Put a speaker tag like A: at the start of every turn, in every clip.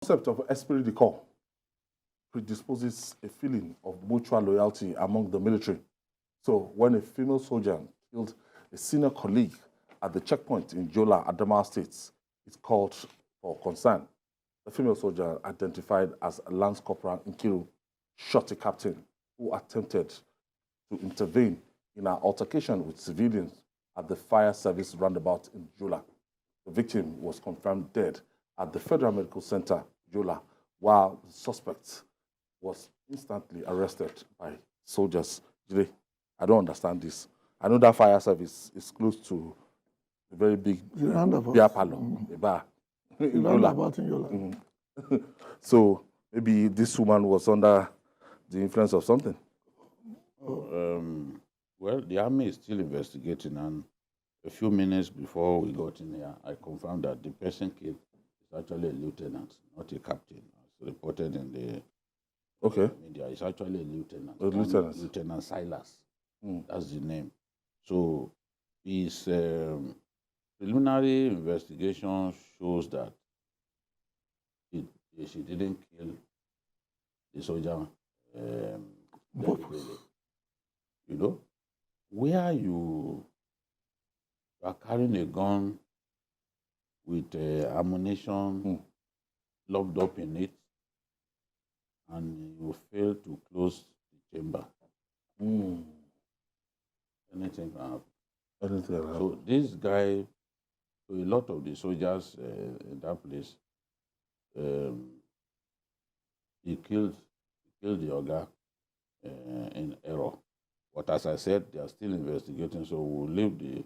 A: concept of esprit de corps predisposes a feeling of mutual loyalty among the military. So when a female soldier killed a senior colleague at the checkpoint in Jola, Adamawa State, it called for concern. The female soldier, identified as Lance Corporal Nkiru, shot a captain who attempted to intervene in an altercation with civilians at the fire service roundabout in Jola. The victim was confirmed dead at the Federal Medical Center, Jola, while the suspect was instantly arrested by soldiers. I don't understand this. I know that fire service is close to a very big beer parlor, a bar.
B: In Yola.
A: So maybe this woman was under the influence of something.
C: Well, the army is still investigating, and a few minutes before we got in here, I confirmed that the person killed is actually a lieutenant, not a captain. It's reported in the media. It's actually a lieutenant. Lieutenant Silas. That's the name. So his preliminary investigation shows that she didn't kill the soldier. You know, where you are carrying a gun with ammunition locked up in it, and you fail to close the chamber. Anything can happen. So this guy, to a lot of the soldiers in that place, he killed the Oga in error. But as I said, they are still investigating, so we'll leave the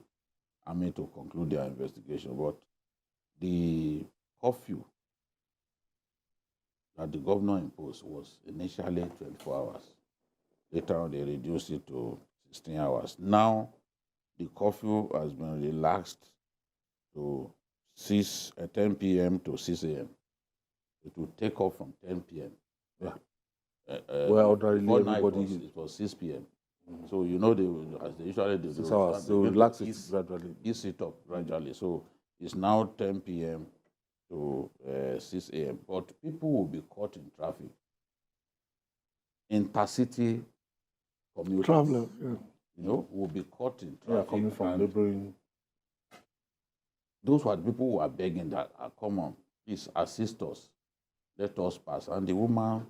C: army to conclude their investigation. But the curfew that the governor imposed was initially 24 hours. Later on, they reduced it to 16 hours. Now, the curfew has been relaxed to 10 p.m. to 6 a.m. It will take off from 10 p.m.
A: Well, ordinarily everybody
C: it was 6 p.m. So you know as they usually do.
A: 6 hours. So relax it gradually.
C: Ease it up gradually. So it's now 10 p.m. to 6 a.m. But people will be caught in traffic. Intercity commuters.
B: Travelers,
C: will be caught in traffic.
A: Coming from neighboring.
C: Those were the people who are begging that, come on, please assist us. Let us pass. And the woman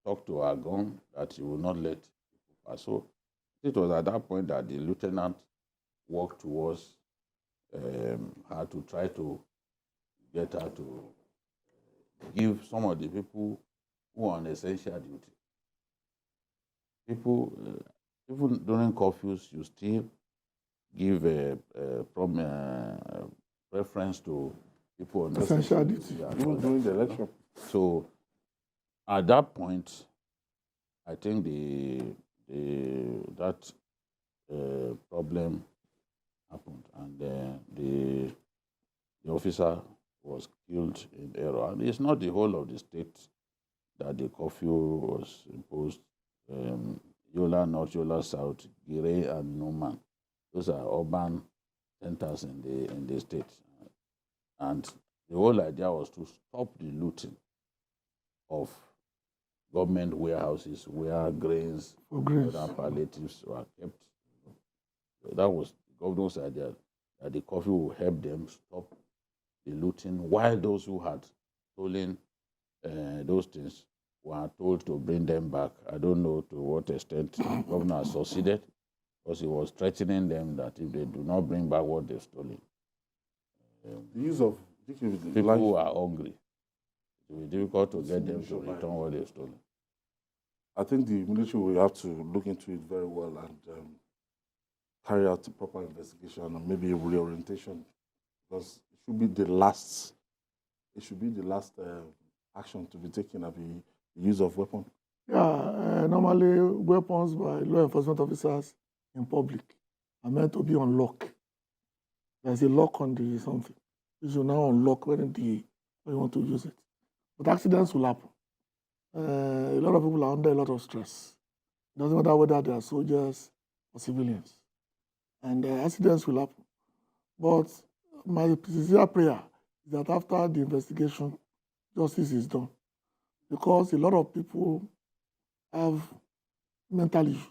C: talked to her gun that she will not let people pass. So it was at that point that the lieutenant walked towards her to try to get her to give some of the people who are on essential duty. People, even during curfews, you still give preference to people on
B: essential duty.
A: Even during the election.
C: So at that point, I think that problem happened, and the officer was killed in error. And it's not the whole of the state that the curfew was imposed. Yola North, Yola South, Gire, and Numan. Those are urban centers in the state. And the whole idea was to stop the looting of government warehouses where grains and other palliatives were kept. So that was the governor's idea, that the curfew would help them stop the looting, while those who had stolen those things were told to bring them back. I don't know to what extent the governor succeeded, because he was threatening them that if they do not bring back what they've stolen,
A: the use of
C: people who are hungry, it will be difficult to get them to return what they've stolen.
A: I think the military will have to look into it very well and carry out a proper investigation and maybe a reorientation, because it should be the last. It should be the last action to be taken at the use of weapons.
B: Yeah, normally weapons by law enforcement officers in public are meant to be on lock. There's a lock on the something. You should now unlock when you want to use it. But accidents will happen. A lot of people are under a lot of stress. It doesn't matter whether they are soldiers or civilians. And accidents will happen. But my sincere prayer is that after the investigation, justice is done. Because a lot of people have mental issues,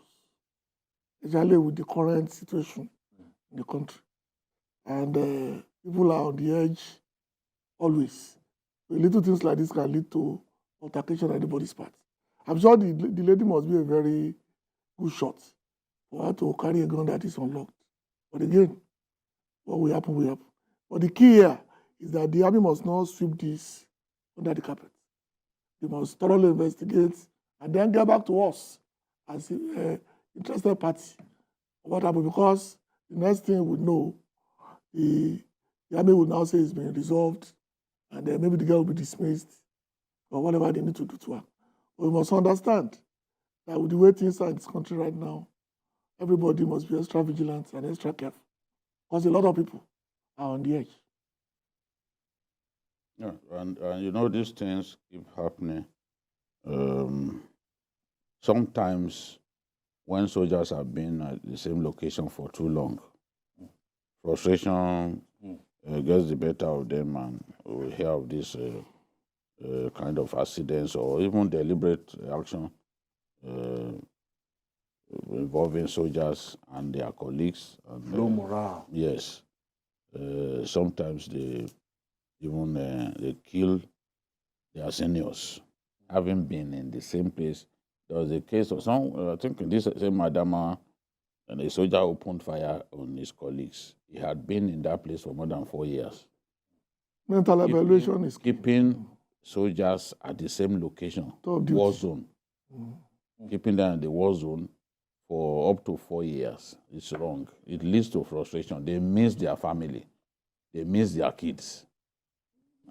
B: especially with the current situation in the country. And people are on the edge always. So little things like this can lead to altercation on anybody's part. I'm sure the lady must be a very good shot for her to carry a gun that is unlocked. But again, what will happen, will happen. But the key here is that the army must not sweep this under the carpet. They must thoroughly investigate and then get back to us as an interested party what happened, because the next thing we know, the army will now say it's been resolved, and then maybe the girl will be dismissed or whatever they need to do to her. But we must understand that with the way things are in this country right now, everybody must be extra vigilant and extra careful, because a lot of people are on the edge.
C: Yeah, and you know, these things keep happening. Sometimes when soldiers have been at the same location for too long, frustration gets the better of them, and we hear of this kind of accidents or even deliberate action involving soldiers and their colleagues. And,
A: Low morale.
C: yes. Sometimes they even they kill their seniors, having been in the same place. There was a case of some, I think in this same Adamawa, and a soldier opened fire on his colleagues. He had been in that place for more than 4 years.
B: Mental evaluation is
C: keeping soldiers at the same location, war zone. Keeping them in the war zone for up to 4 years. It's wrong. It leads to frustration. They miss their family. They miss their kids.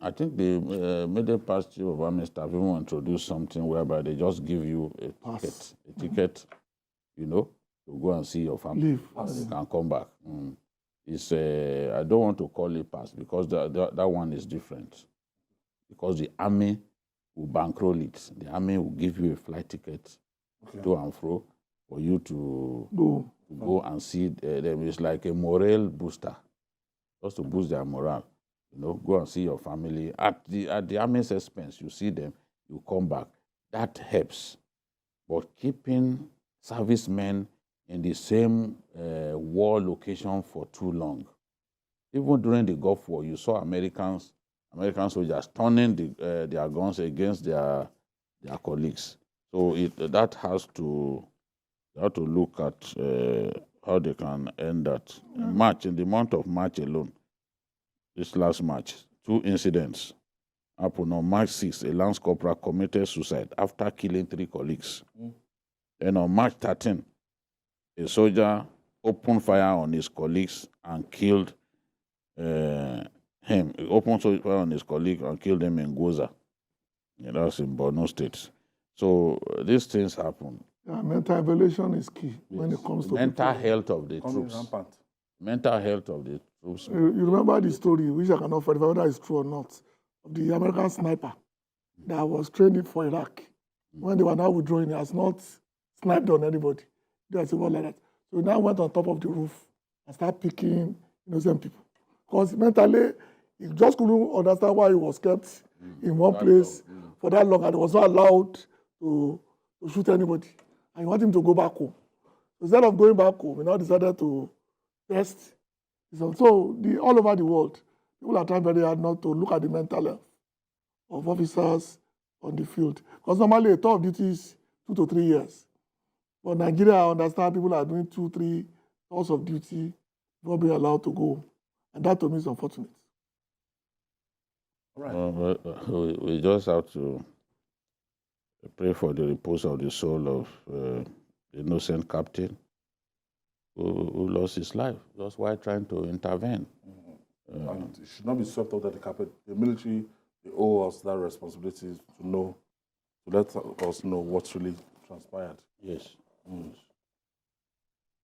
C: I think the middle past chief of army staff even introduced something whereby they just give you a ticket, you know, to go and see your family. You can come back. It's I don't want to call it pass, because that one is different. Because the army will bankroll it. The army will give you a flight ticket to and fro for you to go and see them. It's like a morale booster, just to boost their morale. You know, go and see your family at the army's expense. You see them, you come back. That helps. But keeping servicemen in the same war location for too long, even during the Gulf War, you saw American soldiers turning their guns against their colleagues. So that has to look at how they can end that. In the month of March alone, this last March, 2 incidents happened. On March 6, a Lance Corporal committed suicide after killing 3 colleagues. Then on March 13, a soldier opened fire on his colleagues and killed him. He opened fire on his colleague and killed him in Goza. That's in Borno State. So these things happen.
B: Mental evaluation is key when it comes to
C: mental health of the troops.
A: Rampant.
C: Mental health of the troops.
B: You remember the story, which I cannot verify whether it's true or not, of the American sniper that was training for Iraq. When they were now withdrawing, he has not sniped on anybody. There's a word like that. So he now went on top of the roof and started picking innocent people. Because mentally, he just couldn't understand why he was kept in one place for that long, and he was not allowed to shoot anybody. And he wanted him to go back home. Instead of going back home, he now decided to test. So all over the world, people are trying very hard not to look at the mental health of officers on the field. Because normally a tour of duty is 2 to 3 years. But Nigeria, I understand people are doing 2, 3 tours of duty before being allowed to go. And that to me is unfortunate.
A: Right.
C: We just have to pray for the repose of the soul of the innocent captain who lost his life just while trying to intervene.
A: And it should not be swept under the carpet. The military, they owe us that responsibility to let us know what's really transpired.
C: Yes.